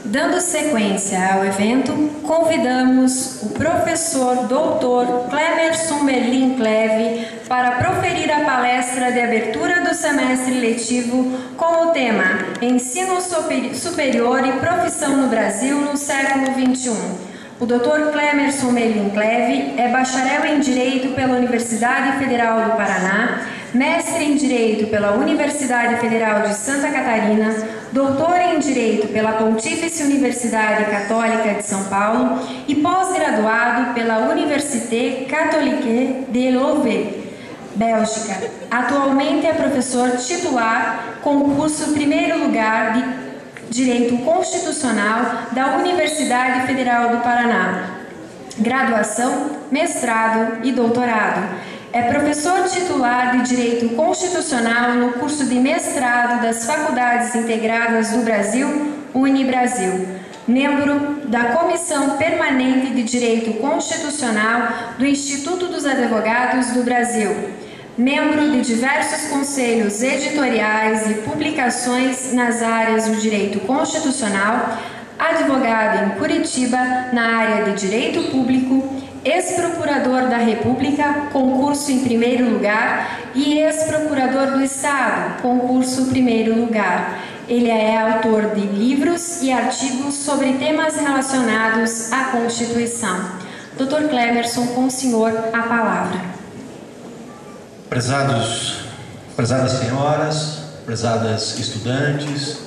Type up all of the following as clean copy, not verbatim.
Dando sequência ao evento, convidamos o professor Dr. Clemerson Merlin Cleve para proferir a palestra de abertura do semestre letivo com o tema Ensino Superior e Profissão no Brasil no século XXI. O Dr. Clemerson Merlin Cleve é bacharel em Direito pela Universidade Federal do Paraná, mestre em Direito pela Universidade Federal de Santa Catarina, doutor em Direito pela Pontífice Universidade Católica de São Paulo e pós-graduado pela Université Catholique de Louvain, Bélgica. Atualmente é professor titular, concurso primeiro lugar de Direito Constitucional da Universidade Federal do Paraná. Graduação, mestrado e doutorado. É professor titular de Direito Constitucional no curso de mestrado das Faculdades Integradas do Brasil, Unibrasil. Membro da Comissão Permanente de Direito Constitucional do Instituto dos Advogados do Brasil. Membro de diversos conselhos editoriais e publicações nas áreas do direito constitucional, advogado em Curitiba na área de direito público, ex-procurador da República, concurso em primeiro lugar, e ex-procurador do Estado, concurso primeiro lugar. Ele é autor de livros e artigos sobre temas relacionados à Constituição. Dr. Clemerson, com o senhor a palavra. Prezadas senhoras, prezadas estudantes,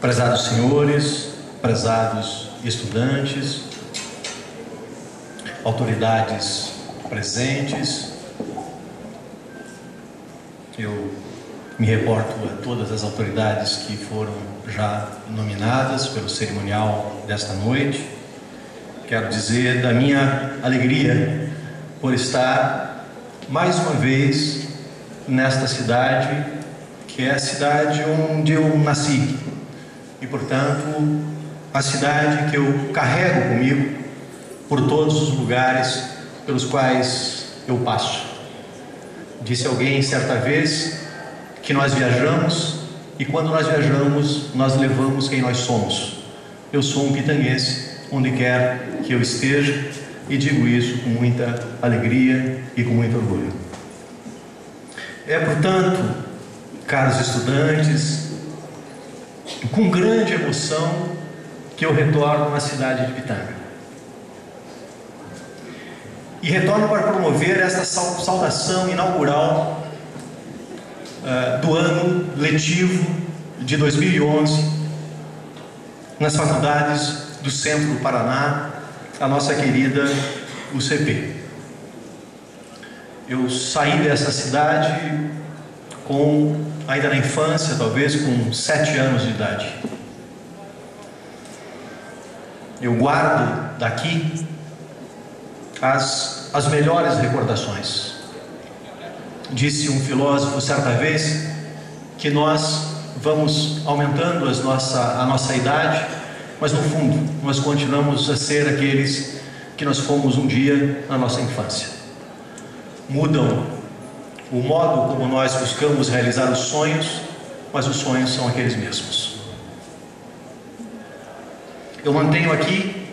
prezados senhores, prezados estudantes, autoridades presentes, eu me reporto a todas as autoridades que foram já nominadas pelo cerimonial desta noite. Quero dizer da minha alegria por estar mais uma vez nesta cidade, que é a cidade onde eu nasci e, portanto, a cidade que eu carrego comigo por todos os lugares pelos quais eu passo. Disse alguém certa vez que nós viajamos e quando nós viajamos nós levamos quem nós somos. Eu sou um pitanguense onde quer que eu esteja e digo isso com muita alegria e com muito orgulho. É, portanto, caros estudantes, com grande emoção que eu retorno à cidade de Pitanga. E retorno para promover esta saudação inaugural do ano letivo de 2011 nas faculdades do Centro do Paraná, a nossa querida UCP. Eu saí dessa cidade ainda na infância, talvez com 7 anos de idade. Eu guardo daqui as melhores recordações. Disse um filósofo certa vez que nós vamos aumentando a nossa idade, mas no fundo nós continuamos a ser aqueles que nós fomos um dia na nossa infância. Mudam o modo como nós buscamos realizar os sonhos, mas os sonhos são aqueles mesmos. Eu mantenho aqui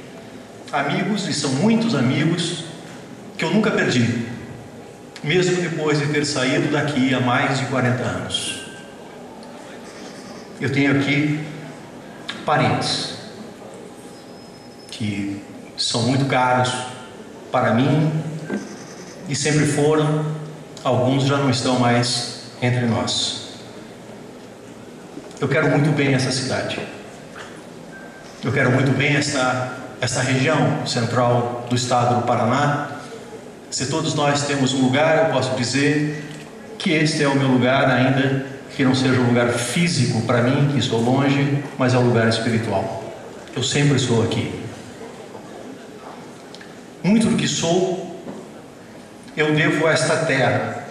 amigos, e são muitos amigos, que eu nunca perdi, mesmo depois de ter saído daqui há mais de 40 anos. Eu tenho aqui parentes que são muito caros para mim e sempre foram, alguns já não estão mais entre nós. Eu quero muito bem essa cidade. Eu quero muito bem esta região central do estado do Paraná. Se todos nós temos um lugar, eu posso dizer que este é o meu lugar, ainda que não seja um lugar físico para mim, que estou longe, mas é um lugar espiritual. Eu sempre estou aqui. Muito do que sou, eu devo a esta terra.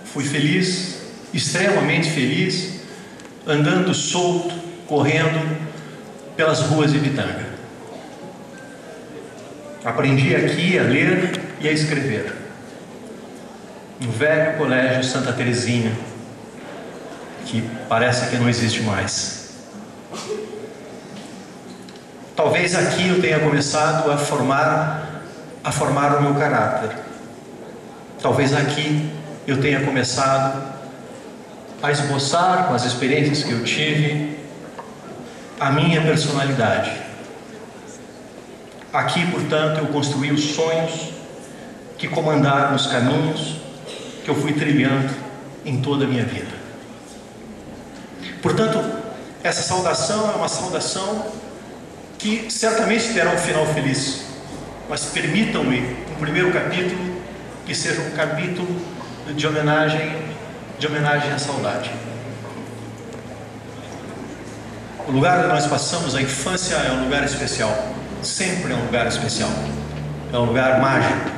Fui feliz, extremamente feliz, andando solto, correndo pelas ruas de Pitanga. Aprendi aqui a ler e a escrever, no velho colégio Santa Teresinha, que parece que não existe mais. Talvez aqui eu tenha começado a formar o meu caráter. Talvez aqui eu tenha começado a esboçar, com as experiências que eu tive, a minha personalidade. Aqui, portanto, eu construí os sonhos que comandaram os caminhos que eu fui trilhando em toda a minha vida. Portanto, essa saudação é uma saudação que certamente terá um final feliz, mas permitam-me, no primeiro capítulo, que seja um capítulo de homenagem à saudade. O lugar onde nós passamos a infância é um lugar especial, sempre é um lugar especial, é um lugar mágico.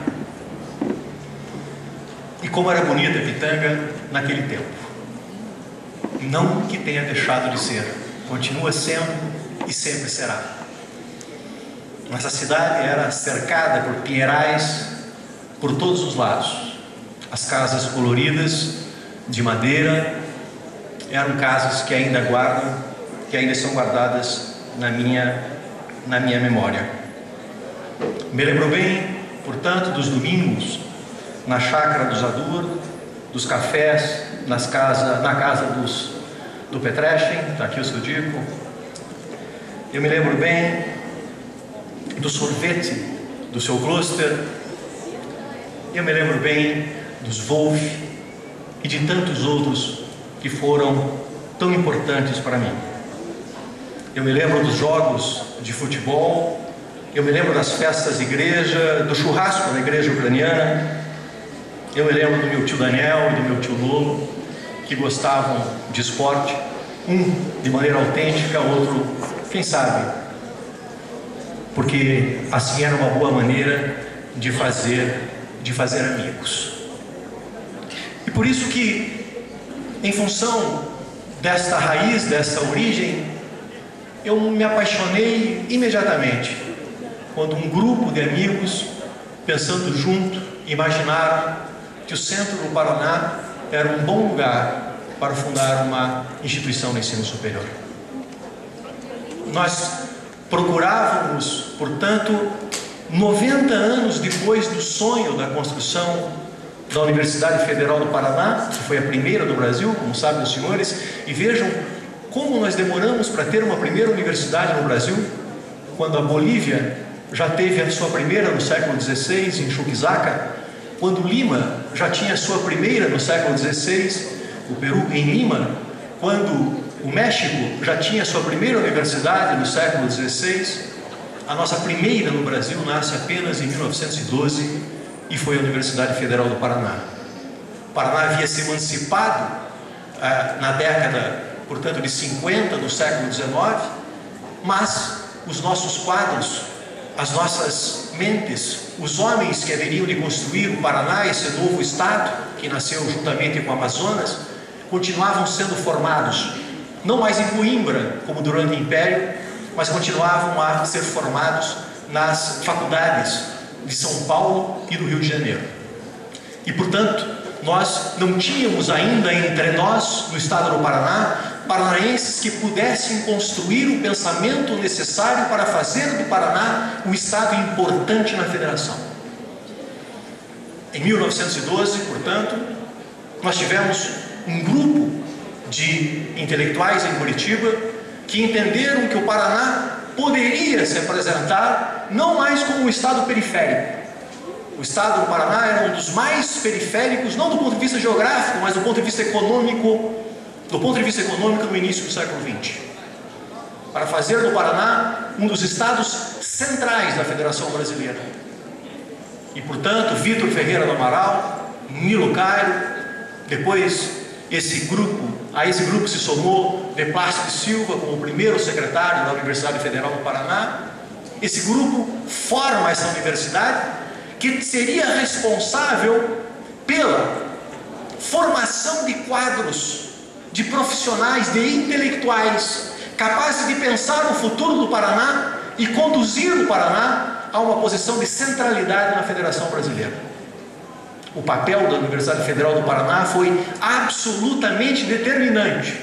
E como era bonita Pitanga naquele tempo. Não que tenha deixado de ser, continua sendo e sempre será. Nossa cidade era cercada por pinheirais por todos os lados. As casas coloridas de madeira eram casas que ainda são guardadas na minha memória. Me lembro bem, portanto, dos domingos na chácara do Zadur, dos cafés na casa do Petrechen, está aqui o seu Dico. Eu me lembro bem do sorvete do seu Gloucester. Eu me lembro bem dos Wolf e de tantos outros que foram tão importantes para mim. Eu me lembro dos jogos de futebol, eu me lembro das festas de igreja, do churrasco na igreja ucraniana. Eu me lembro do meu tio Daniel e do meu tio Lolo, que gostavam de esporte, um de maneira autêntica, outro, quem sabe, porque assim era uma boa maneira de fazer amigos. E por isso que, em função desta raiz, desta origem, eu me apaixonei imediatamente quando um grupo de amigos, pensando junto, imaginaram que o centro do Paraná era um bom lugar para fundar uma instituição de ensino superior. Nós procurávamos, portanto, 90 anos depois do sonho da construção da Universidade Federal do Paraná, que foi a primeira do Brasil, como sabem os senhores, e vejam como nós demoramos para ter uma primeira universidade no Brasil, quando a Bolívia já teve a sua primeira no século XVI, em Chuquisaca, quando Lima já tinha a sua primeira no século XVI, o Peru em Lima, quando o México já tinha a sua primeira universidade no século XVI, a nossa primeira no Brasil nasce apenas em 1912 e foi a Universidade Federal do Paraná. O Paraná havia se emancipado na década, portanto, de 50 do século XIX, mas os nossos quadros, as nossas mentes, os homens que haveriam de construir o Paraná, esse novo estado que nasceu juntamente com o Amazonas, continuavam sendo formados, não mais em Coimbra, como durante o Império, mas continuavam a ser formados nas faculdades de São Paulo e do Rio de Janeiro. E, portanto, nós não tínhamos ainda entre nós, no estado do Paraná, paranaenses que pudessem construir o pensamento necessário para fazer do Paraná um estado importante na federação. Em 1912, portanto, nós tivemos um grupo de intelectuais em Curitiba que entenderam que o Paraná poderia se apresentar não mais como um estado periférico. O estado do Paraná era um dos mais periféricos, não do ponto de vista geográfico, mas do ponto de vista econômico, no início do século XX. Para fazer do Paraná um dos estados centrais da Federação Brasileira. E, portanto, Vitor Ferreira do Amaral, Nilo Cairo, depois a esse grupo se somou De Plácido Silva como o primeiro secretário da Universidade Federal do Paraná. Esse grupo forma essa universidade que seria responsável pela formação de quadros, de profissionais, de intelectuais capazes de pensar o futuro do Paraná e conduzir o Paraná a uma posição de centralidade na Federação Brasileira. O papel da Universidade Federal do Paraná foi absolutamente determinante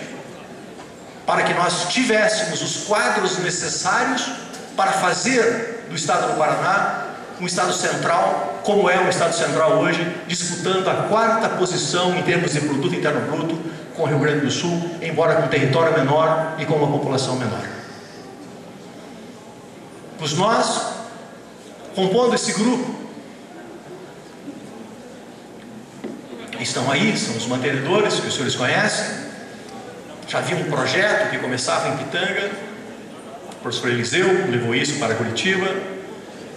para que nós tivéssemos os quadros necessários para fazer do estado do Paraná um estado central, como é um estado central hoje, disputando a 4ª posição em termos de produto interno bruto com o Rio Grande do Sul, embora com território menor e com uma população menor. Pois nós, compondo esse grupo, estão aí, são os mantenedores que os senhores conhecem. Já havia um projeto que começava em Pitanga, o professor Eliseu levou isso para Curitiba.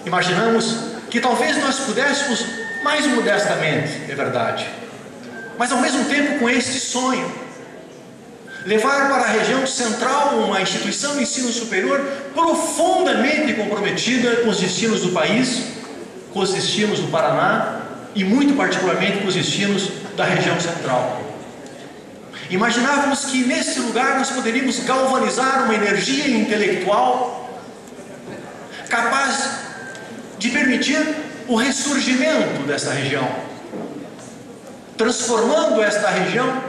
Imaginamos que talvez nós pudéssemos, mais modestamente, é verdade, mas ao mesmo tempo com este sonho, levar para a região central uma instituição de ensino superior profundamente comprometida com os destinos do país, com os destinos do Paraná e muito particularmente com os destinos da região central. Imaginávamos que nesse lugar nós poderíamos galvanizar uma energia intelectual capaz de permitir o ressurgimento desta região, transformando esta região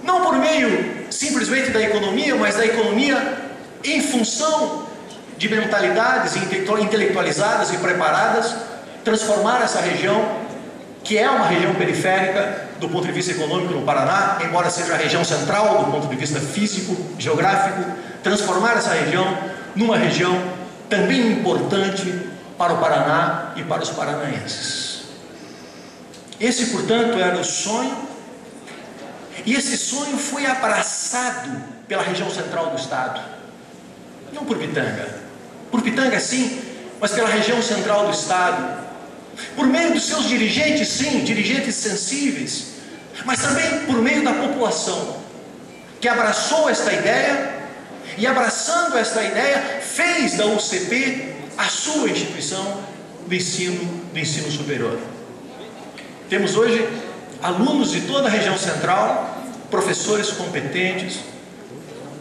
não por meio simplesmente da economia, mas da economia em função de mentalidades intelectualizadas e preparadas, transformar essa região, que é uma região periférica do ponto de vista econômico no Paraná, embora seja a região central do ponto de vista físico, geográfico, transformar essa região numa região também importante para o Paraná e para os paranaenses. Esse, portanto, era o sonho, e esse sonho foi abraçado pela região central do estado, não por Pitanga sim, mas pela região central do estado, por meio dos seus dirigentes, sim, dirigentes sensíveis, mas também por meio da população, que abraçou esta ideia, e abraçando esta ideia, fez da UCP a sua instituição de ensino superior. Temos hoje alunos de toda a região central, professores competentes,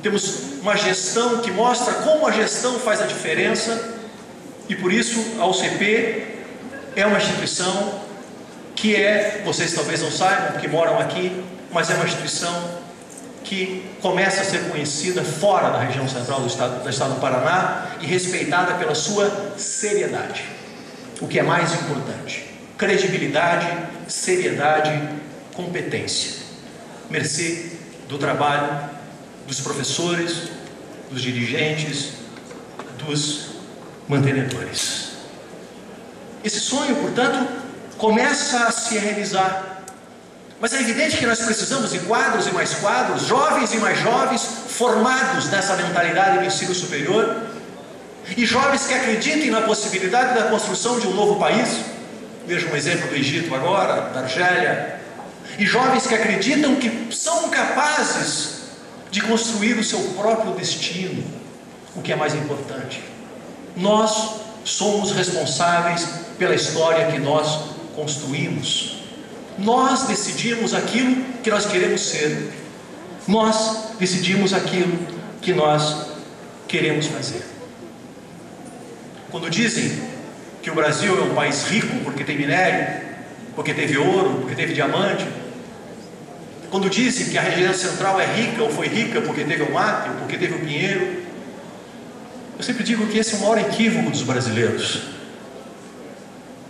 temos uma gestão que mostra como a gestão faz a diferença, e por isso a UCP é uma instituição que vocês talvez não saibam, porque moram aqui, mas é uma instituição que começa a ser conhecida fora da região central do estado do Paraná e respeitada pela sua seriedade, o que é mais importante: credibilidade, seriedade, competência, mercê do trabalho dos professores, dos dirigentes, dos mantenedores. Esse sonho, portanto, começa a se realizar. Mas é evidente que nós precisamos de quadros e mais quadros, jovens e mais jovens, formados nessa mentalidade do ensino superior, e jovens que acreditem na possibilidade da construção de um novo país. Veja um exemplo do Egito agora, da Argélia. E jovens que acreditam que são capazes de construir o seu próprio destino, o que é mais importante. Nós somos responsáveis pela história que nós construímos. Nós decidimos aquilo que nós queremos ser. Nós decidimos aquilo que nós queremos fazer. Quando dizem que o Brasil é um país rico porque tem minério, porque teve ouro, porque teve diamante, quando dizem que a região central é rica ou foi rica porque teve o mate ou porque teve o pinheiro, eu sempre digo que esse é o maior equívoco dos brasileiros.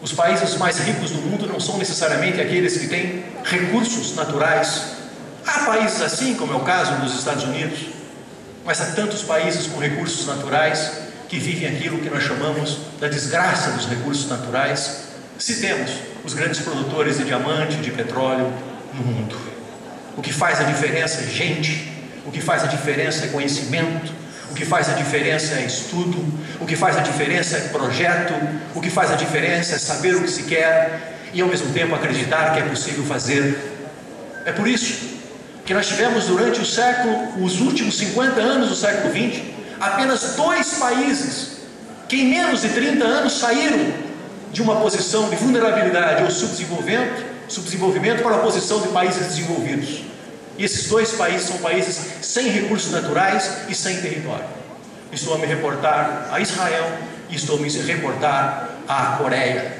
Os países mais ricos do mundo não são necessariamente aqueles que têm recursos naturais. Há países assim, como é o caso dos Estados Unidos, mas há tantos países com recursos naturais que vivem aquilo que nós chamamos da desgraça dos recursos naturais. Citemos os grandes produtores de diamante, de petróleo no mundo. O que faz a diferença é gente, o que faz a diferença é conhecimento, o que faz a diferença é estudo, o que faz a diferença é projeto, o que faz a diferença é saber o que se quer e ao mesmo tempo acreditar que é possível fazer. É por isso que nós tivemos durante os últimos 50 anos do século XX, apenas 2 países que em menos de 30 anos saíram de uma posição de vulnerabilidade ou subdesenvolvimento para a posição de países desenvolvidos. E esses 2 países são países sem recursos naturais e sem território. Estou a me reportar a Israel e estou a me reportar à Coreia.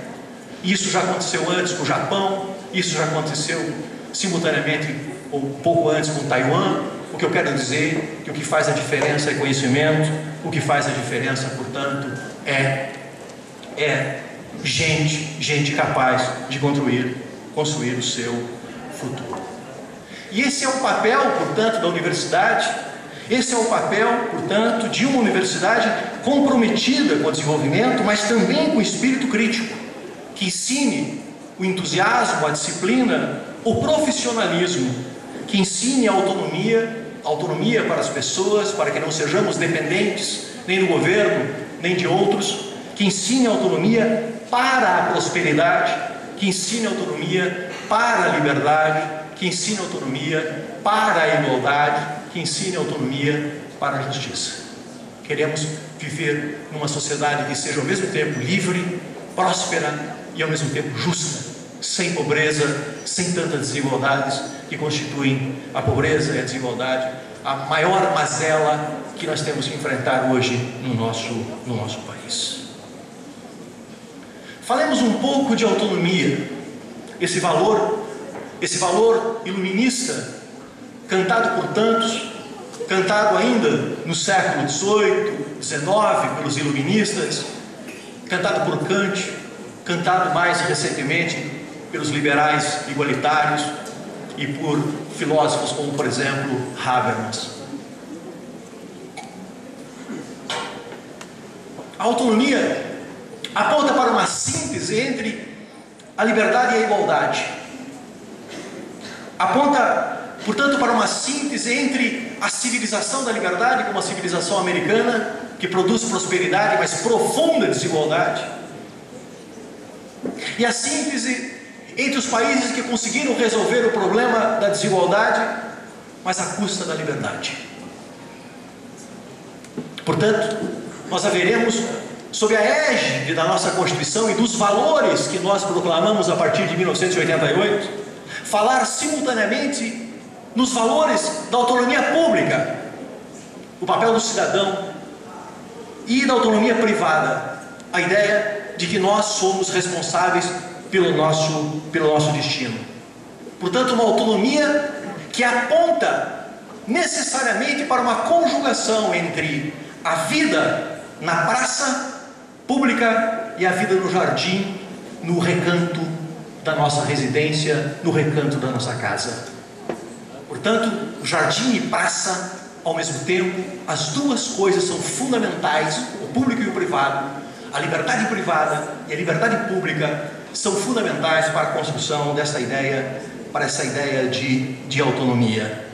Isso já aconteceu antes com o Japão, isso já aconteceu simultaneamente ou pouco antes com Taiwan, o que eu quero dizer que o que faz a diferença é conhecimento, o que faz a diferença, portanto, é gente capaz de construir o seu futuro. E esse é o papel, portanto, da universidade, esse é o papel, portanto, de uma universidade comprometida com o desenvolvimento, mas também com o espírito crítico, que ensine o entusiasmo, a disciplina, o profissionalismo, que ensine a autonomia para as pessoas, para que não sejamos dependentes nem do governo, nem de outros, que ensine a autonomia para a prosperidade, que ensine a autonomia para a liberdade, que ensine a autonomia para a igualdade, que ensine a autonomia para a justiça. Queremos viver numa sociedade que seja ao mesmo tempo livre, próspera e ao mesmo tempo justa, sem pobreza, sem tantas desigualdades que constituem a pobreza e a desigualdade, a maior mazela que nós temos que enfrentar hoje no nosso país. Falemos um pouco de autonomia, esse valor iluminista, cantado por tantos, cantado ainda no século XVIII, XIX, pelos iluministas, cantado por Kant, cantado mais recentemente pelos liberais igualitários e por filósofos como, por exemplo, Habermas. A autonomia aponta para uma síntese entre a liberdade e a igualdade. Aponta, portanto, para uma síntese entre a civilização da liberdade, como a civilização americana, que produz prosperidade, mas profunda desigualdade, e a síntese entre os países que conseguiram resolver o problema da desigualdade, mas à custa da liberdade. Portanto, nós haveremos, sob a égide da nossa Constituição e dos valores que nós proclamamos a partir de 1988, falar simultaneamente nos valores da autonomia pública, o papel do cidadão, e da autonomia privada, a ideia de que nós somos responsáveis pelo nosso destino. Portanto, uma autonomia que aponta necessariamente para uma conjugação entre a vida na praça pública e a vida no jardim, no recanto da nossa residência, no recanto da nossa casa. Portanto, jardim e praça ao mesmo tempo, as duas coisas são fundamentais, o público e o privado, a liberdade privada e a liberdade pública são fundamentais para a construção dessa ideia, para essa ideia de autonomia.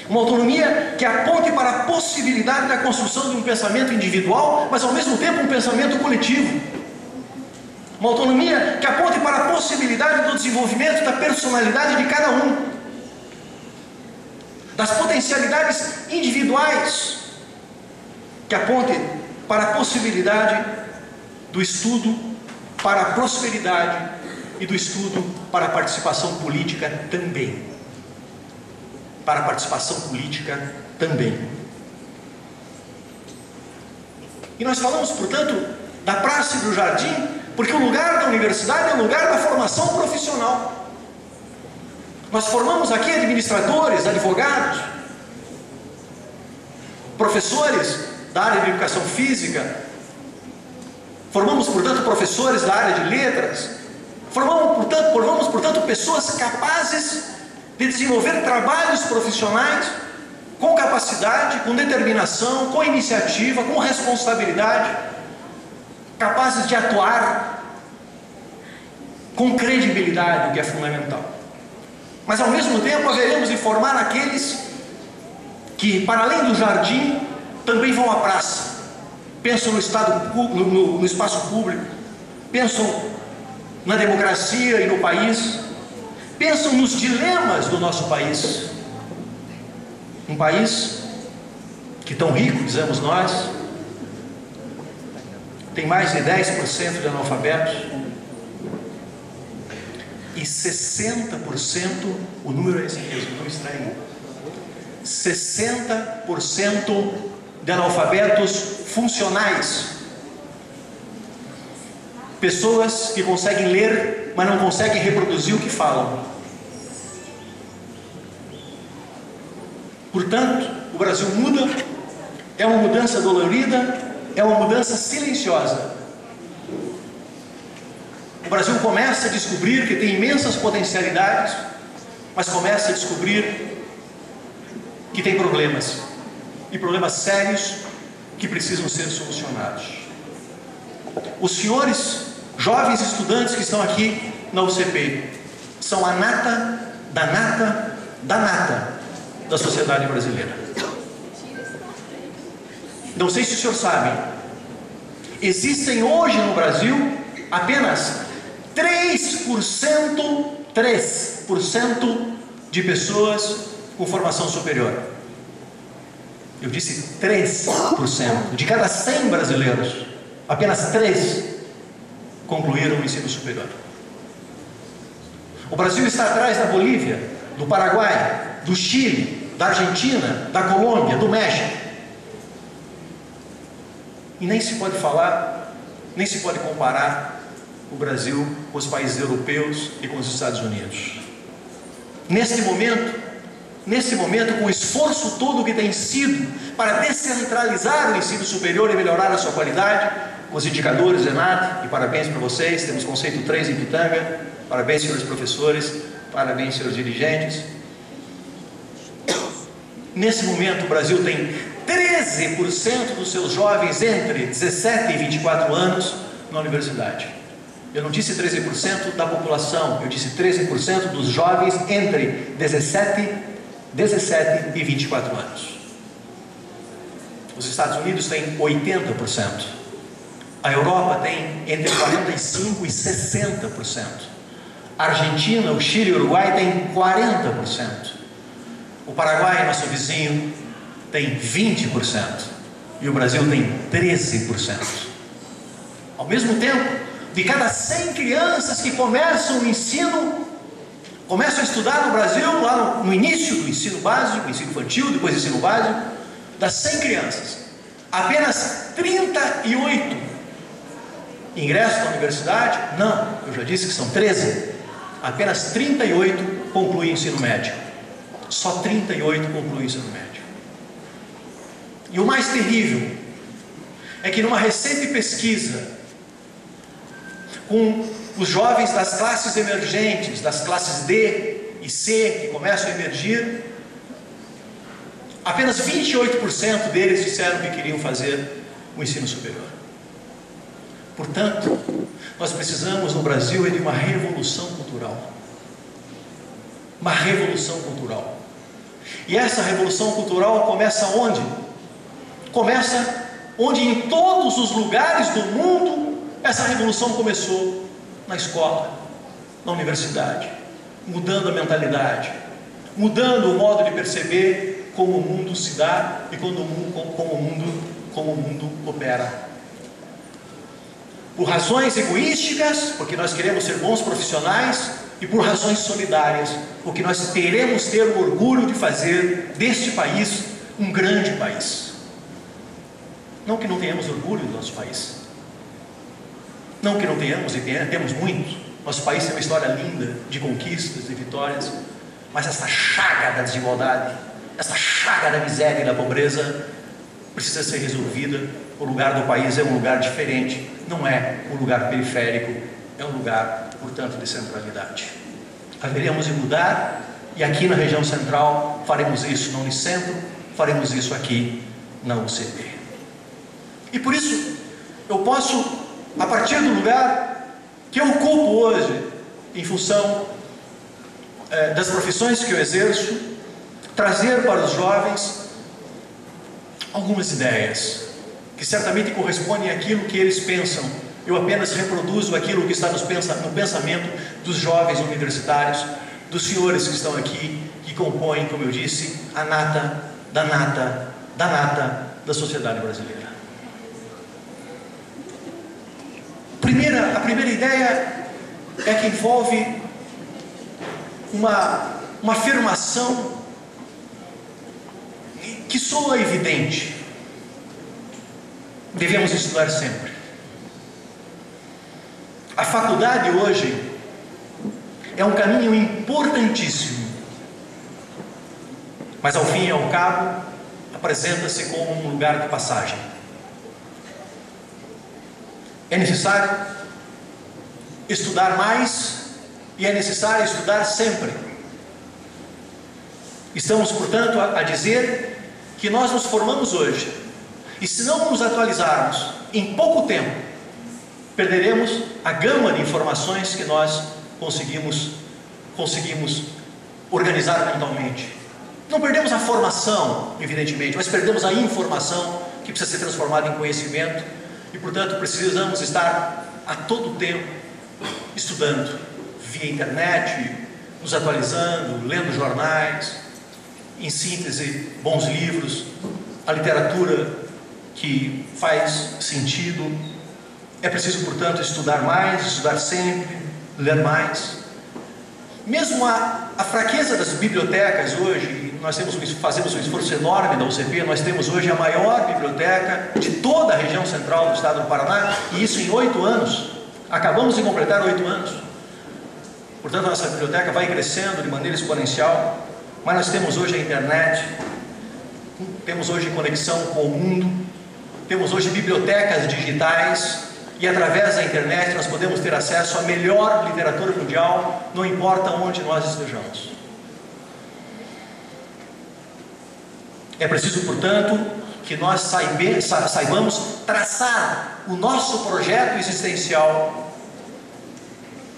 Uma autonomia que aponte para a possibilidade da construção de um pensamento individual, mas ao mesmo tempo um pensamento coletivo. Uma autonomia que aponte para a possibilidade do desenvolvimento da personalidade de cada um, das potencialidades individuais, que aponte para a possibilidade do estudo para a prosperidade e do estudo para a participação política também. Para a participação política também. E nós falamos, portanto, da praça e do jardim, porque o lugar da universidade é o lugar da formação profissional. Nós formamos aqui administradores, advogados, professores da área de educação física, formamos, portanto, professores da área de letras, formamos, portanto, pessoas capazes de desenvolver trabalhos profissionais com capacidade, com determinação, com iniciativa, com responsabilidade, capazes de atuar com credibilidade, o que é fundamental. Mas ao mesmo tempo haveremos de formar aqueles que, para além do jardim, também vão à praça, pensam no espaço público, pensam na democracia e no país, pensam nos dilemas do nosso país. Um país que tão rico, dizemos nós, tem mais de 10% de analfabetos, e 60%, o número é esse mesmo, não estranho, 60% de analfabetos funcionais, pessoas que conseguem ler, mas não conseguem reproduzir o que falam. Portanto, o Brasil muda, é uma mudança dolorida, é uma mudança silenciosa. O Brasil começa a descobrir que tem imensas potencialidades, mas começa a descobrir que tem problemas, e problemas sérios que precisam ser solucionados. Os senhores, jovens estudantes que estão aqui na UCP, são a nata da nata da nata da sociedade brasileira. Não sei se o senhor sabe, existem hoje no Brasil apenas 3% de pessoas com formação superior. Eu disse 3%. De cada 100 brasileiros, apenas 3 concluíram o ensino superior. O Brasil está atrás da Bolívia, do Paraguai, do Chile, da Argentina, da Colômbia, do México. E nem se pode falar, nem se pode comparar o Brasil com os países europeus e com os Estados Unidos. Nesse momento, com o esforço todo que tem sido para descentralizar o ensino superior e melhorar a sua qualidade, com os indicadores ENAD, e parabéns para vocês, temos conceito 3 em Pitanga, parabéns senhores professores, parabéns senhores dirigentes. Nesse momento o Brasil tem 13% dos seus jovens entre 17 e 24 anos na universidade. Eu não disse 13% da população, eu disse 13% dos jovens entre 17 e 24 anos. Os Estados Unidos têm 80%. A Europa tem entre 45% e 60%. A Argentina, o Chile e o Uruguai têm 40%. O Paraguai, nosso vizinho, tem 20%. E o Brasil tem 13%. Ao mesmo tempo, de cada 100 crianças que começam o ensino, começam a estudar no Brasil, lá no início do ensino básico, ensino infantil, depois do ensino básico, das 100 crianças, apenas 38 ingressam na universidade. Não, eu já disse que são 13. Apenas 38 concluem o ensino médio. Só 38 concluem o ensino médio. E o mais terrível é que numa recente pesquisa com os jovens das classes emergentes, das classes D e C, que começam a emergir, apenas 28% deles disseram que queriam fazer o ensino superior. Portanto, nós precisamos no Brasil de uma revolução cultural. Uma revolução cultural. E essa revolução cultural começa onde? Começa onde em todos os lugares do mundo essa revolução começou: na escola, na universidade, mudando a mentalidade, mudando o modo de perceber como o mundo se dá e como o mundo opera. Por razões egoísticas, porque nós queremos ser bons profissionais, e por razões solidárias, porque nós queremos ter o orgulho de fazer deste país um grande país. Não que não tenhamos orgulho do nosso país, não que não tenhamos, e temos muito. Nosso país tem uma história linda de conquistas e vitórias, mas essa chaga da desigualdade, essa chaga da miséria e da pobreza precisa ser resolvida. O lugar do país é um lugar diferente, não é um lugar periférico, é um lugar, portanto, de centralidade. Haveremos de mudar, e aqui na região central faremos isso no Unicentro, faremos isso aqui na UCP. E por isso eu posso, a partir do lugar que eu ocupo hoje, em função das profissões que eu exerço, trazer para os jovens algumas ideias que certamente correspondem àquilo que eles pensam. Eu apenas reproduzo aquilo que está no pensamento dos jovens universitários, dos senhores que estão aqui, que compõem, como eu disse, a nata da nata da nata da sociedade brasileira. A primeira ideia é que envolve uma afirmação que soa evidente. Devemos estudar sempre. A faculdade hoje é um caminho importantíssimo mas ao fim e ao cabo apresenta-se como um lugar de passagem. É necessário estudar mais e é necessário estudar sempre. Estamos, portanto, a dizer que nós nos formamos hoje, e se não nos atualizarmos em pouco tempo, perderemos a gama de informações que nós conseguimos organizar mentalmente. Não perdemos a formação, evidentemente, mas perdemos a informação que precisa ser transformada em conhecimento, e portanto precisamos estar a todo tempo estudando via internet, nos atualizando, lendo jornais, em síntese, bons livros, a literatura que faz sentido. É preciso, portanto, estudar mais, estudar sempre, ler mais. Mesmo a fraqueza das bibliotecas hoje, nós fazemos um esforço enorme da UCP, nós temos hoje a maior biblioteca de toda a região central do estado do Paraná, e isso em 8 anos. Acabamos de completar 8 anos. Portanto, a nossa biblioteca vai crescendo de maneira exponencial, mas nós temos hoje a internet, temos hoje conexão com o mundo, temos hoje bibliotecas digitais, e através da internet nós podemos ter acesso à melhor literatura mundial, não importa onde nós estejamos. É preciso, portanto, que nós saibamos traçar o nosso projeto existencial,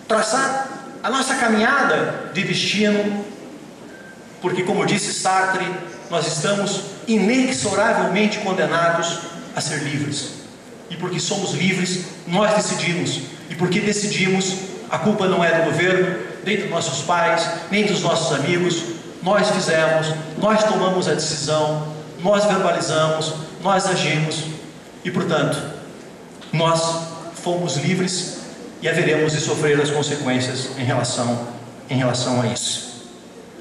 traçar a nossa caminhada de destino, porque, como disse Sartre, nós estamos inexoravelmente condenados a ser livres. E porque somos livres, nós decidimos. E porque decidimos, a culpa não é do governo, nem dos nossos pais, nem dos nossos amigos. Nós fizemos, nós tomamos a decisão, nós verbalizamos, nós agimos. E, portanto, nós fomos livres e haveremos de sofrer as consequências em relação a isso.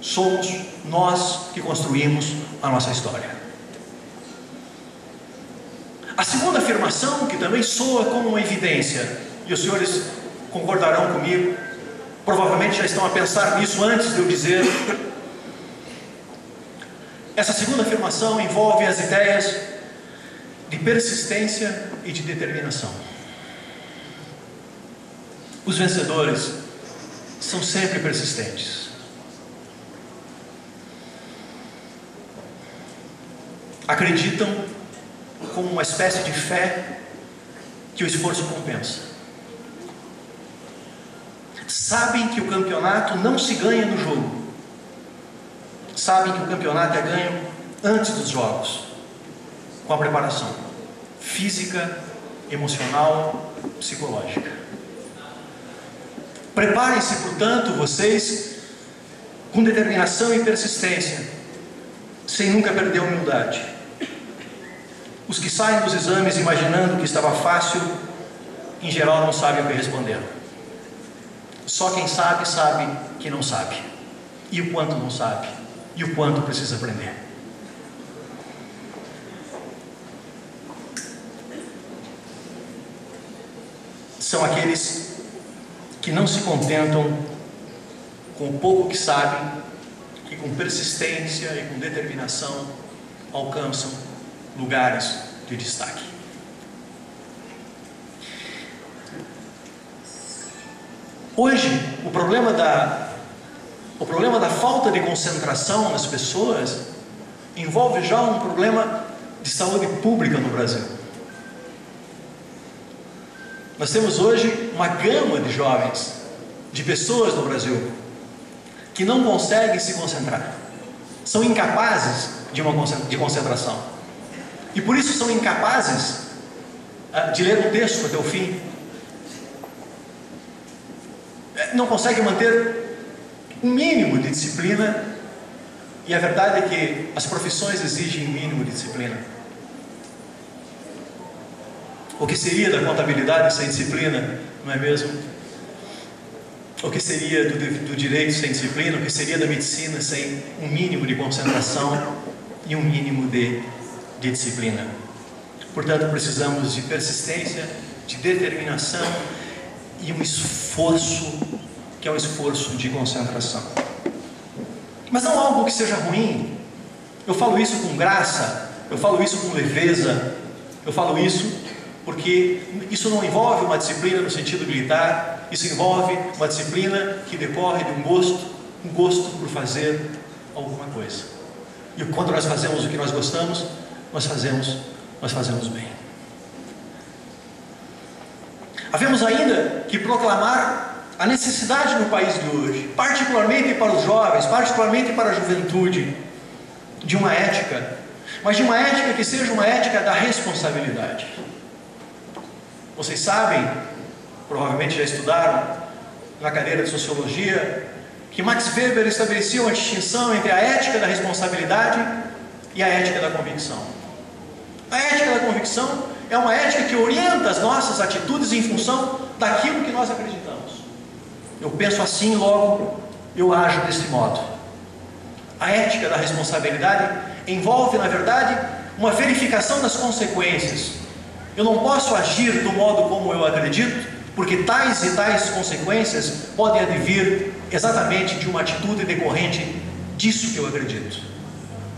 Somos nós que construímos a nossa história. A segunda afirmação, que também soa como uma evidência, e os senhores concordarão comigo, provavelmente já estão a pensar nisso antes de eu dizer. Essa segunda afirmação envolve as ideias de persistência e de determinação. Os vencedores são sempre persistentes. Acreditam com uma espécie de fé que o esforço compensa. Sabem que o campeonato não se ganha no jogo. Sabem que o campeonato é ganho antes dos jogos, com a preparação física, emocional, psicológica. Preparem-se, portanto, vocês com determinação e persistência, sem nunca perder a humildade. Os que saem dos exames imaginando que estava fácil, em geral não sabem o que responder. Só quem sabe, sabe que não sabe. E o quanto não sabe. E o quanto precisa aprender. São aqueles que não se contentam com o pouco que sabem, que com persistência e com determinação alcançam lugares de destaque. Hoje, o problema da falta de concentração nas pessoas envolve já um problema de saúde pública no Brasil. Nós temos hoje uma gama de jovens, de pessoas no Brasil, que não conseguem se concentrar, são incapazes de concentração. E por isso são incapazes de ler um texto até o fim. Não conseguem manter um mínimo de disciplina. E a verdade é que as profissões exigem um mínimo de disciplina. O que seria da contabilidade sem disciplina, não é mesmo? O que seria do direito sem disciplina? O que seria da medicina sem um mínimo de concentração e um mínimo de disciplina? Portanto, precisamos de persistência, de determinação e um esforço, que é um esforço de concentração. Mas não algo que seja ruim, Eu falo isso com graça, eu falo isso com leveza, eu falo isso porque isso não envolve uma disciplina no sentido militar, isso envolve uma disciplina que decorre de um gosto por fazer alguma coisa. E quando nós fazemos o que nós gostamos, nós fazemos bem. Havemos ainda que proclamar a necessidade no país de hoje, particularmente para os jovens, particularmente para a juventude, de uma ética, mas de uma ética que seja uma ética da responsabilidade. Vocês sabem, provavelmente já estudaram na cadeira de Sociologia, que Max Weber estabelecia uma distinção entre a ética da responsabilidade e a ética da convicção. A ética da convicção é uma ética que orienta as nossas atitudes em função daquilo que nós acreditamos. Eu penso assim, logo eu ajo desse modo. A ética da responsabilidade envolve, na verdade, uma verificação das consequências. Eu não posso agir do modo como eu acredito, porque tais e tais consequências podem advir exatamente de uma atitude decorrente disso que eu acredito.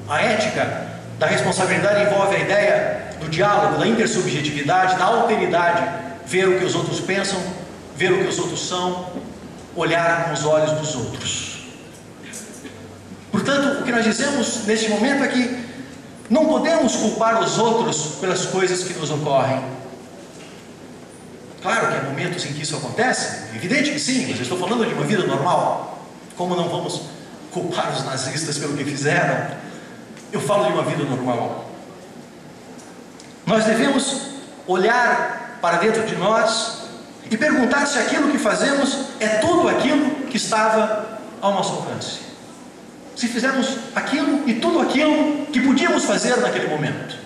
A ética da responsabilidade envolve a ideia do diálogo, da intersubjetividade, da alteridade, ver o que os outros pensam, ver o que os outros são, olhar com os olhos dos outros. Portanto, o que nós dizemos neste momento é que não podemos culpar os outros pelas coisas que nos ocorrem. Claro que há momentos em que isso acontece, evidente que sim, mas eu estou falando de uma vida normal. Como não vamos culpar os nazistas pelo que fizeram? Eu falo de uma vida normal. Nós devemos olhar para dentro de nós e perguntar se aquilo que fazemos é tudo aquilo que estava ao nosso alcance. Se fizemos aquilo e tudo aquilo que podíamos fazer naquele momento.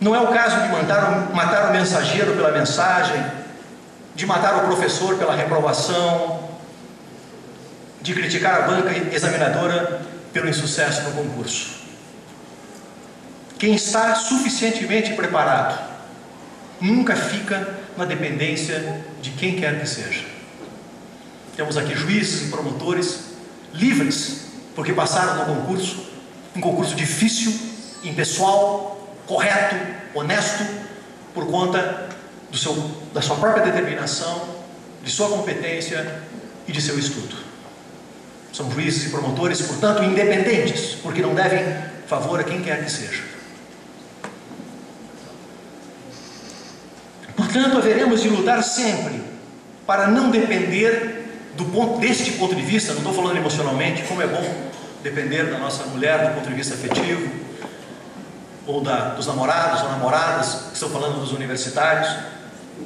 Não é o caso de matar o mensageiro pela mensagem, de matar o professor pela reprovação, de criticar a banca examinadora pelo insucesso no concurso. Quem está suficientemente preparado nunca fica na dependência de quem quer que seja. Temos aqui juízes e promotores livres, porque passaram no concurso, um concurso difícil, impessoal, correto, honesto, por conta da sua própria determinação, de sua competência e de seu estudo. São juízes e promotores, portanto, independentes, porque não devem favor a quem quer que seja. Portanto, haveremos de lutar sempre para não depender deste ponto de vista. Não estou falando emocionalmente, como é bom depender da nossa mulher do ponto de vista afetivo, ou dos namorados ou namoradas, que estou falando dos universitários,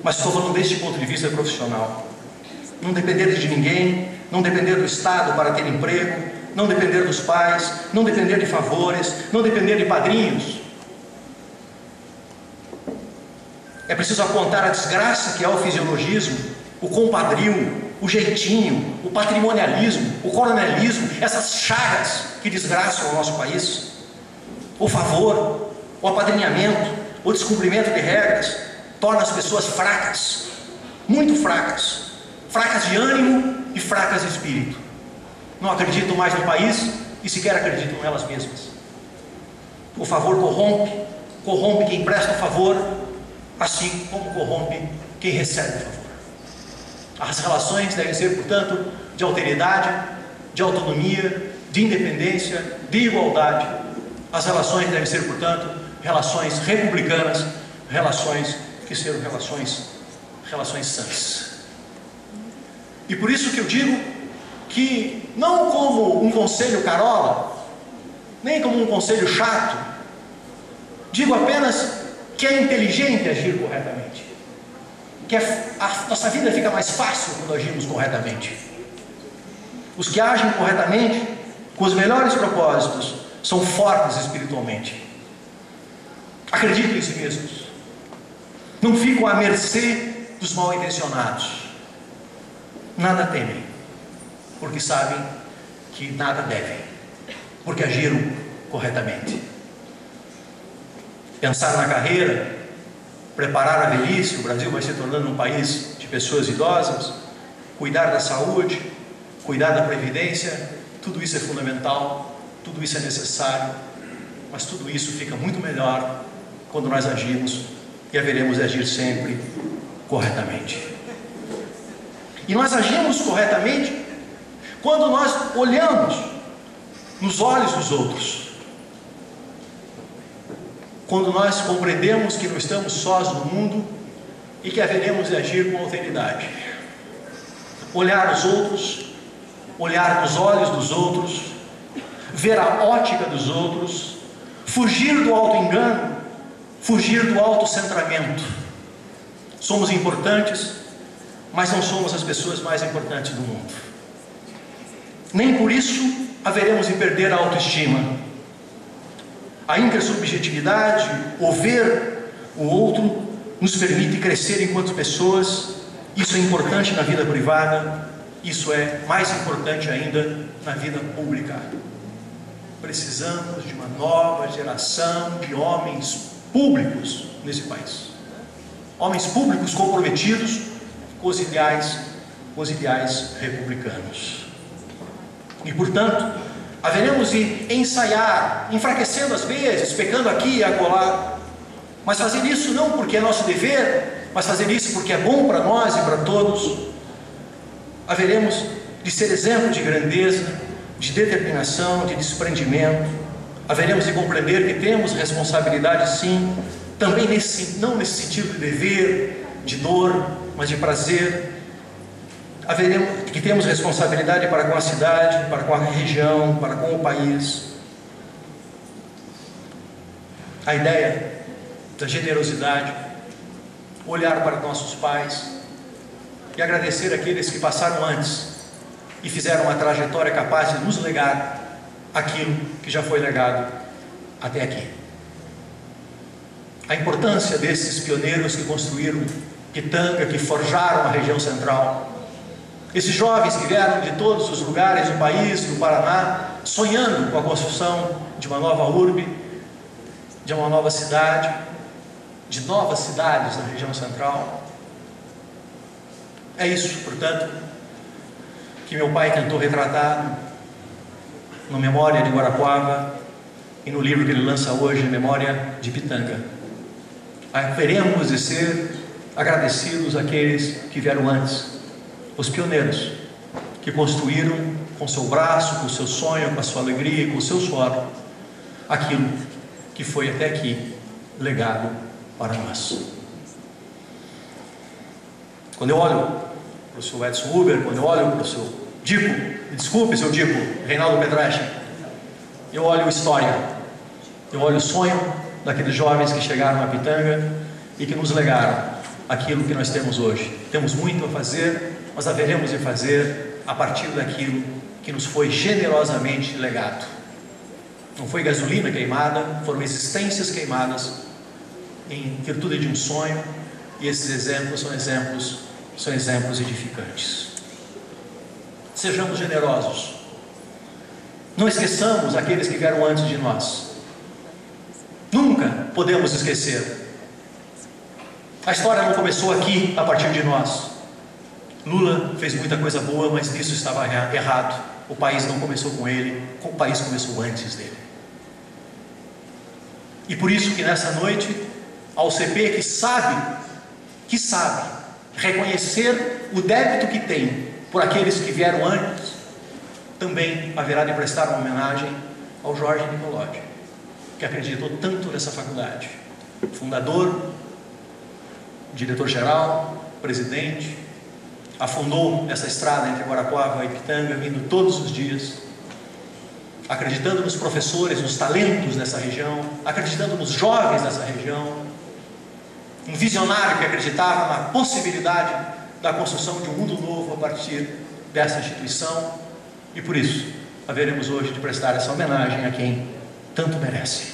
mas estou falando deste ponto de vista profissional. Não depender de ninguém, não depender do Estado para ter emprego, não depender dos pais, não depender de favores, não depender de padrinhos. É preciso apontar a desgraça que é o fisiologismo, o compadrio, o jeitinho, o patrimonialismo, o coronelismo, essas chagas que desgraçam o nosso país. O favor, o apadrinhamento, o descumprimento de regras torna as pessoas fracas, muito fracas, fracas de ânimo e fracas de espírito. Não acreditam mais no país e sequer acreditam nelas mesmas. O favor corrompe quem presta o favor, assim como corrompe quem recebe o favor. As relações devem ser, portanto, de alteridade, de autonomia, de independência, de igualdade. As relações devem ser, portanto, relações republicanas, relações que sejam relações sãs. E por isso que eu digo que, não como um conselho carola, nem como um conselho chato, digo apenas que é inteligente agir corretamente, que a nossa vida fica mais fácil quando agimos corretamente. Os que agem corretamente, com os melhores propósitos, são fortes espiritualmente, acreditam em si mesmos, não ficam à mercê dos mal intencionados, nada temem, porque sabem que nada devem, porque agiram corretamente. Pensar na carreira, preparar a velhice, o Brasil vai se tornando um país de pessoas idosas, cuidar da saúde, cuidar da previdência, tudo isso é fundamental, tudo isso é necessário, mas tudo isso fica muito melhor quando nós agimos, e haveremos de agir sempre corretamente. E nós agimos corretamente quando nós olhamos nos olhos dos outros, quando nós compreendemos que não estamos sós no mundo e que haveremos de agir com alteridade. Olhar os outros, olhar nos olhos dos outros, ver a ótica dos outros, fugir do auto-engano, fugir do autocentramento. Somos importantes, mas não somos as pessoas mais importantes do mundo. Nem por isso haveremos de perder a autoestima. A intersubjetividade, o ver o outro, nos permite crescer enquanto pessoas. Isso é importante na vida privada, isso é mais importante ainda na vida pública. Precisamos de uma nova geração de homens públicos nesse país. Homens públicos comprometidos com os ideais republicanos. E, portanto, haveremos de ensaiar, enfraquecendo às vezes, pecando aqui e acolá, mas fazer isso não porque é nosso dever, mas fazer isso porque é bom para nós e para todos. Haveremos de ser exemplo de grandeza, de determinação, de desprendimento. Haveremos de compreender que temos responsabilidade, sim, também não nesse sentido de dever, de dor, mas de prazer. Haveremos que temos responsabilidade para com a cidade, para com a região, para com o país. A ideia da generosidade, olhar para nossos pais e agradecer aqueles que passaram antes e fizeram uma trajetória capaz de nos legar aquilo que já foi legado até aqui. A importância desses pioneiros que construíram Pitanga, que forjaram a região central, esses jovens que vieram de todos os lugares do país, do Paraná, sonhando com a construção de uma nova urbe, de uma nova cidade, de novas cidades na região central. É isso, portanto, que meu pai tentou retratar no Memória de Guarapuava e no livro que ele lança hoje, Memória de Pitanga. Haveremos de ser agradecidos àqueles que vieram antes, os pioneiros, que construíram com seu braço, com seu sonho, com a sua alegria, com o seu suor, aquilo que foi até aqui legado para nós. Quando eu olho para o seu Edson Huber, quando eu olho para o seu Dico, me desculpe, seu Dico, Reinaldo Petrache, eu olho história, eu olho o sonho daqueles jovens que chegaram a Pitanga e que nos legaram aquilo que nós temos hoje. Temos muito a fazer, mas haveremos de fazer a partir daquilo que nos foi generosamente legado. Não foi gasolina queimada, foram existências queimadas em virtude de um sonho, e esses exemplos são exemplos edificantes. Sejamos generosos. Não esqueçamos aqueles que vieram antes de nós. Nunca podemos esquecer. A história não começou aqui a partir de nós. Lula fez muita coisa boa, mas nisso estava errado. O país não começou com ele, o país começou antes dele. E por isso que nessa noite, a UCP que sabe reconhecer o débito que tem por aqueles que vieram antes, também haverá de prestar uma homenagem ao Jorge Nicolodi, que acreditou tanto nessa faculdade, fundador, diretor-geral, presidente, afundou essa estrada entre Guarapuava e Pitanga, vindo todos os dias, acreditando nos professores, nos talentos dessa região, acreditando nos jovens dessa região, um visionário que acreditava na possibilidade da construção de um mundo novo a partir dessa instituição, e por isso haveremos hoje de prestar essa homenagem a quem tanto merece.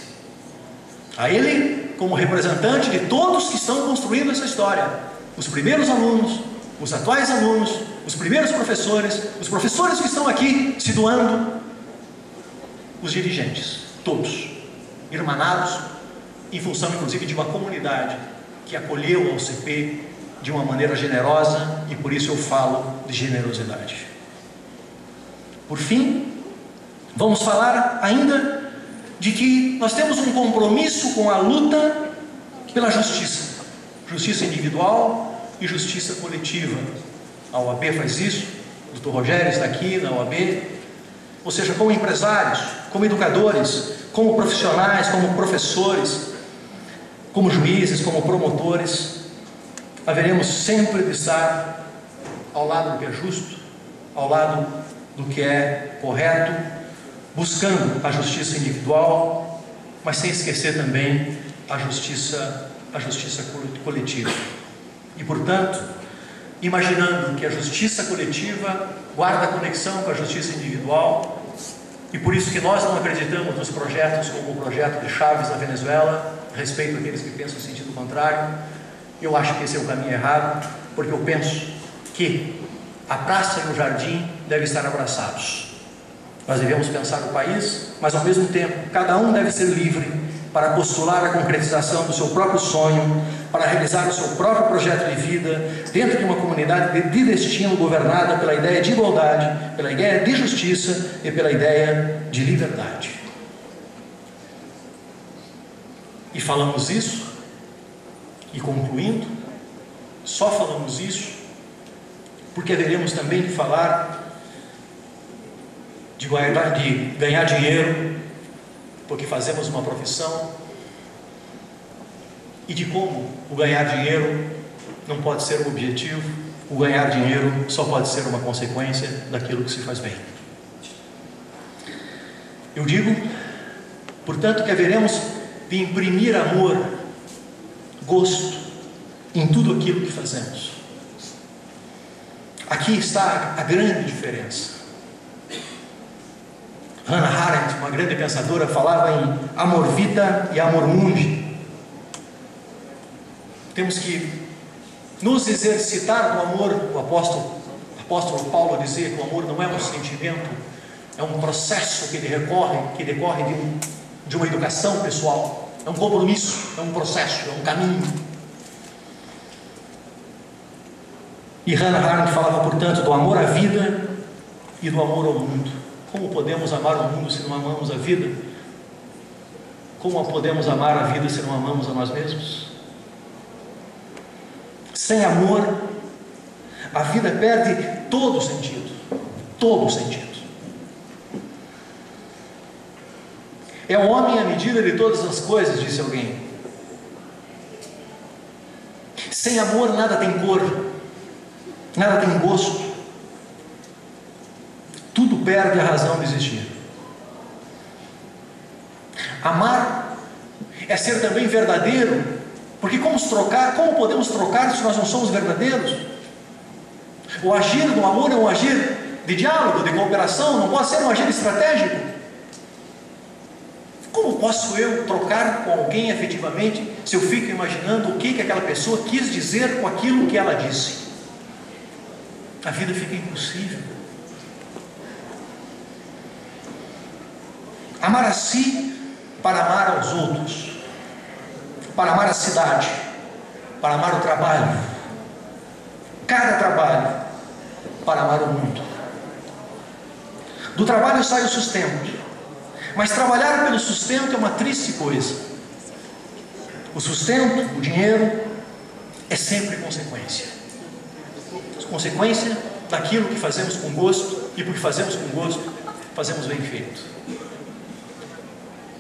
A ele, como representante de todos que estão construindo essa história, os primeiros alunos, os atuais alunos, os primeiros professores, os professores que estão aqui se doando, os dirigentes, todos, irmanados, em função inclusive de uma comunidade que acolheu a UCP de uma maneira generosa, e por isso eu falo de generosidade. Por fim, Vamos falar ainda de que nós temos um compromisso com a luta pela justiça. Justiça individual e justiça coletiva. A OAB faz isso, o Dr. Rogério está aqui na OAB. Ou seja, como empresários, como educadores, como profissionais, como professores, como juízes, como promotores, haveremos sempre de estar ao lado do que é justo, ao lado do que é correto, buscando a justiça individual, mas sem esquecer também a justiça coletiva. E, portanto, imaginando que a justiça coletiva guarda conexão com a justiça individual, e por isso que nós não acreditamos nos projetos como o projeto de Chaves na Venezuela, respeito àqueles que pensam no sentido contrário. Eu acho que esse é o caminho errado, porque eu penso que a praça e o jardim devem estar abraçados. Nós devemos pensar o país, mas ao mesmo tempo, cada um deve ser livre para postular a concretização do seu próprio sonho, para realizar o seu próprio projeto de vida dentro de uma comunidade de destino governada pela ideia de igualdade, pela ideia de justiça e pela ideia de liberdade. E falamos isso, e concluindo, só falamos isso porque haveremos também de falar de ganhar dinheiro, porque fazemos uma profissão, e de como o ganhar dinheiro não pode ser um objetivo, o ganhar dinheiro só pode ser uma consequência daquilo que se faz bem. Eu digo, portanto, que haveremos de imprimir amor, gosto em tudo aquilo que fazemos. Aqui está a grande diferença. Hannah Arendt, uma grande pensadora, falava em amor vita e amor mundi. Temos que nos exercitar no amor. O apóstolo Paulo dizia que o amor não é um sentimento, é um processo que decorre de uma educação pessoal, é um compromisso, é um processo, é um caminho. E Hannah Arendt falava, portanto, do amor à vida e do amor ao mundo. Como podemos amar o mundo se não amamos a vida? Como podemos amar a vida se não amamos a nós mesmos? Sem amor, a vida perde todo o sentido. Todo o sentido. É o homem à medida de todas as coisas, disse alguém. Sem amor nada tem cor, nada tem gosto. Tudo perde a razão de existir. Amar é ser também verdadeiro, porque como podemos trocar se nós não somos verdadeiros? O agir do amor é um agir de diálogo, de cooperação, não pode ser um agir estratégico. Como posso eu trocar com alguém efetivamente se eu fico imaginando o que aquela pessoa quis dizer com aquilo que ela disse? A vida fica impossível. Amar a si para amar aos outros, para amar a cidade, para amar o trabalho, cada trabalho, para amar o mundo. Do trabalho sai o sustento, mas trabalhar pelo sustento é uma triste coisa. O sustento, o dinheiro, é sempre consequência. Consequência daquilo que fazemos com gosto, e porque fazemos com gosto, fazemos bem feito.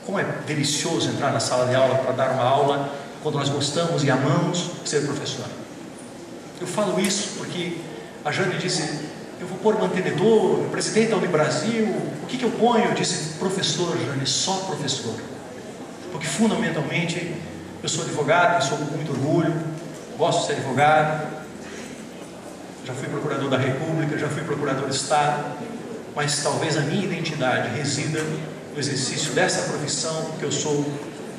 Como é delicioso entrar na sala de aula para dar uma aula quando nós gostamos e amamos ser professor. Eu falo isso porque a Jane disse, eu vou pôr mantenedor, presidente da Unibrasil, o que eu ponho? Eu disse, professor, Jane, só professor. Porque fundamentalmente eu sou advogado e sou com muito orgulho, gosto de ser advogado, já fui procurador da República, já fui procurador de Estado, mas talvez a minha identidade resida no exercício dessa profissão, que eu sou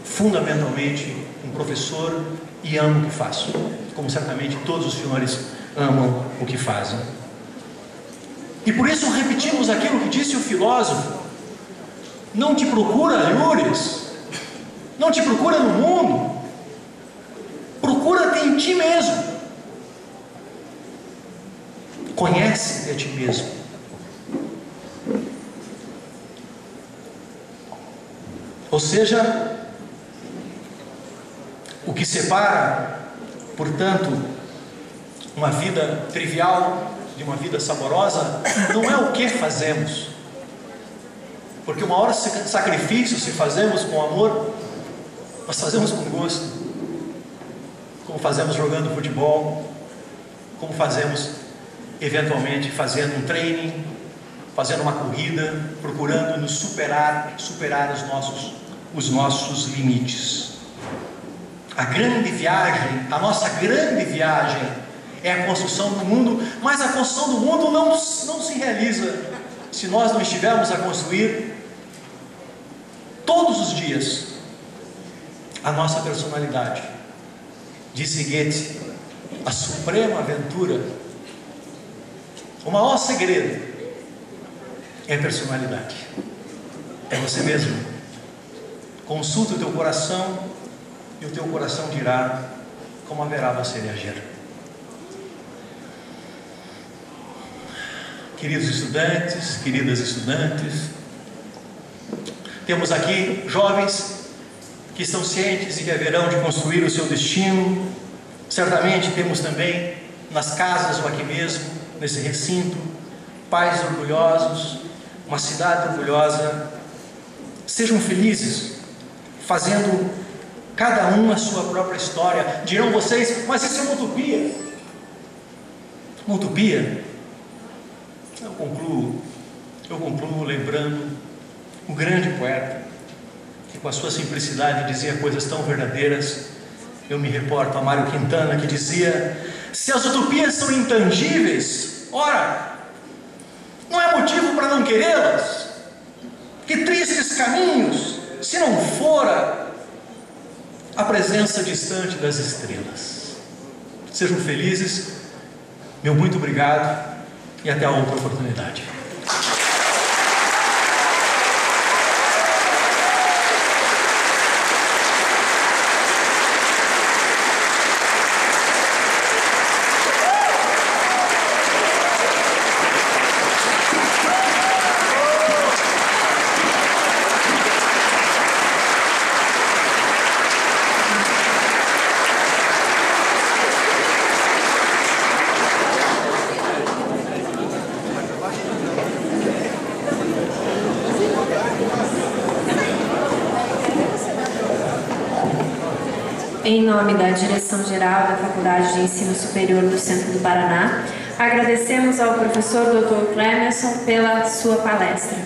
fundamentalmente um professor e amo o que faço, como certamente todos os senhores amam o que fazem. E por isso repetimos aquilo que disse o filósofo: não te procura alhures, não te procura no mundo, procura-te em ti mesmo, conhece-te a ti mesmo. Ou seja, o que separa, portanto, uma vida trivial de uma vida saborosa não é o que fazemos, porque o maior sacrifício, se fazemos com amor, nós fazemos com gosto, como fazemos jogando futebol, como fazemos eventualmente fazendo um training, fazendo uma corrida, procurando nos superar os nossos limites. A grande viagem, a nossa grande viagem é a construção do mundo, mas a construção do mundo não se realiza se nós não estivermos a construir todos os dias a nossa personalidade. Disse Goethe, a suprema aventura, o maior segredo é a personalidade, é você mesmo. Consulta o teu coração e o teu coração dirá como haverá você reagir. Queridos estudantes, queridas estudantes, temos aqui jovens que estão cientes de que haverão de construir o seu destino. Certamente temos também nas casas ou aqui mesmo, nesse recinto, pais orgulhosos, uma cidade orgulhosa. Sejam felizes, fazendo cada um a sua própria história. Dirão vocês, mas isso é uma utopia. Uma utopia? Eu concluo lembrando um grande poeta que com a sua simplicidade dizia coisas tão verdadeiras. Eu me reporto a Mário Quintana, que dizia: se as utopias são intangíveis, ora, não é motivo para não querê-las. Que tristes caminhos, se não fora a presença distante das estrelas. Sejam felizes, meu muito obrigado e até a outra oportunidade. Em nome da Direção-Geral da Faculdade de Ensino Superior do Centro do Paraná, agradecemos ao professor Dr. Clemerson pela sua palestra.